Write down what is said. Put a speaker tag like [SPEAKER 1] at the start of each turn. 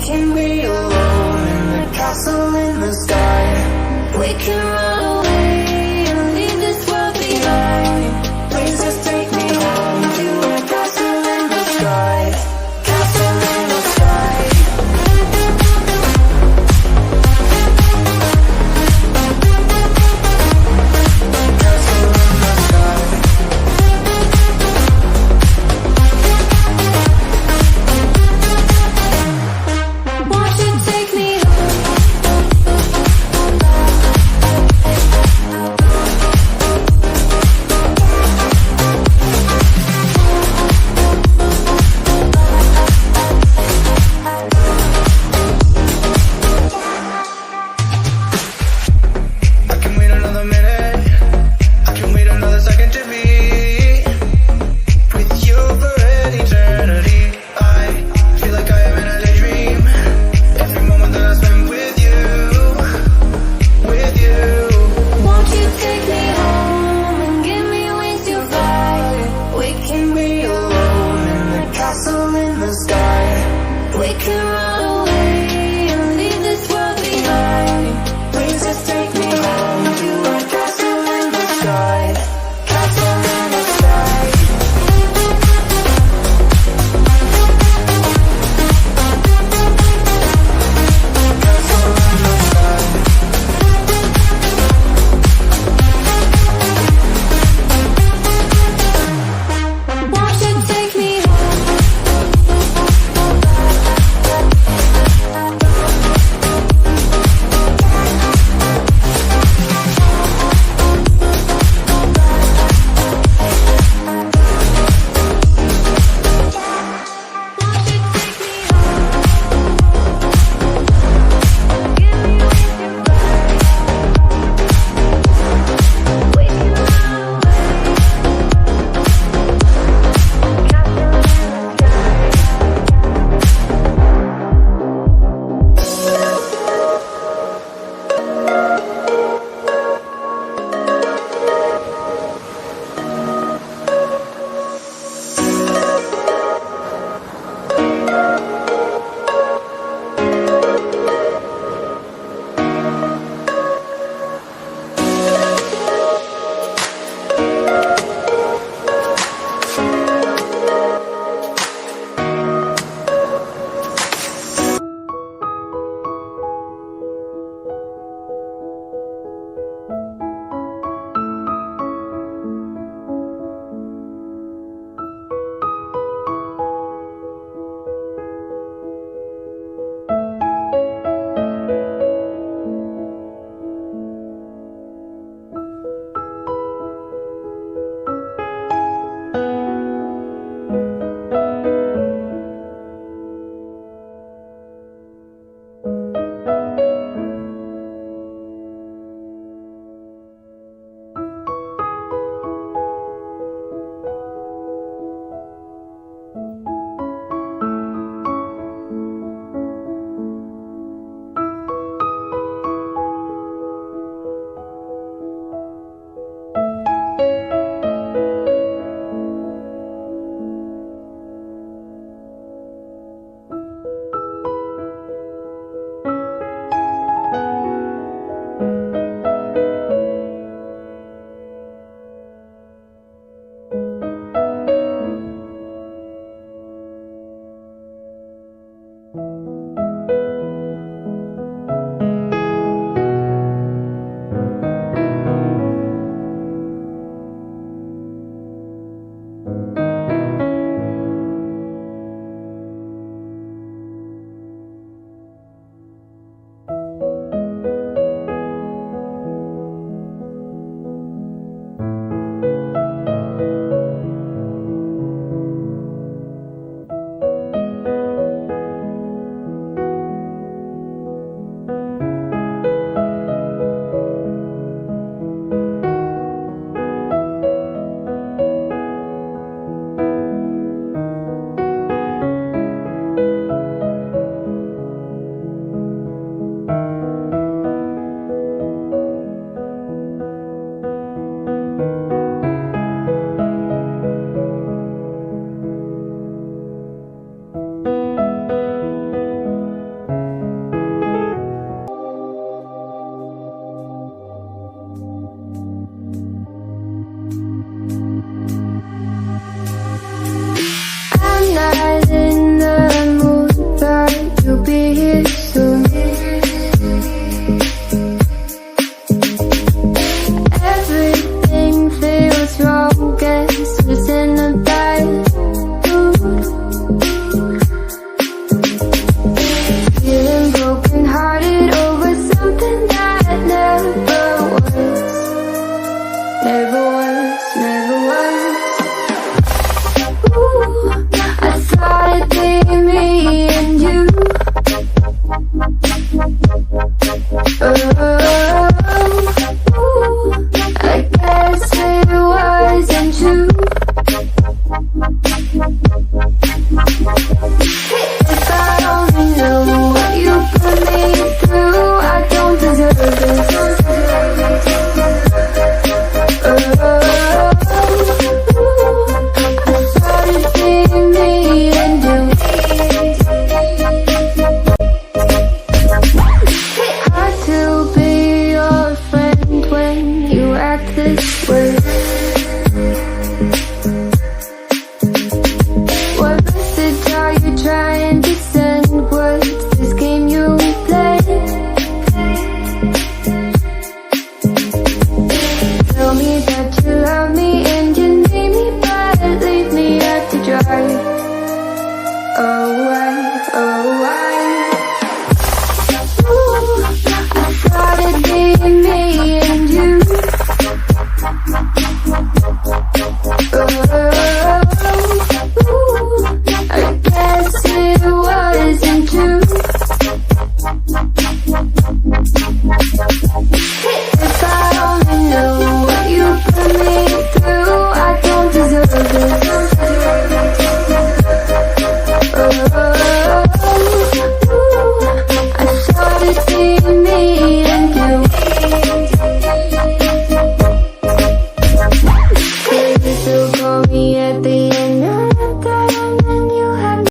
[SPEAKER 1] can be alone in the castle in the sky. We can run away and leave this world behind. Please just take me home to a castle in the sky. Castle in the sky. Castle in the sky. Won't you take me
[SPEAKER 2] I can wait another minute, I can wait another second to be with you for an eternity. I feel like I am in a daydream. Every moment that I spend with you, with you.
[SPEAKER 1] Won't you take me home and give me wings to fly? We can be alone in the castle in the sky. We can run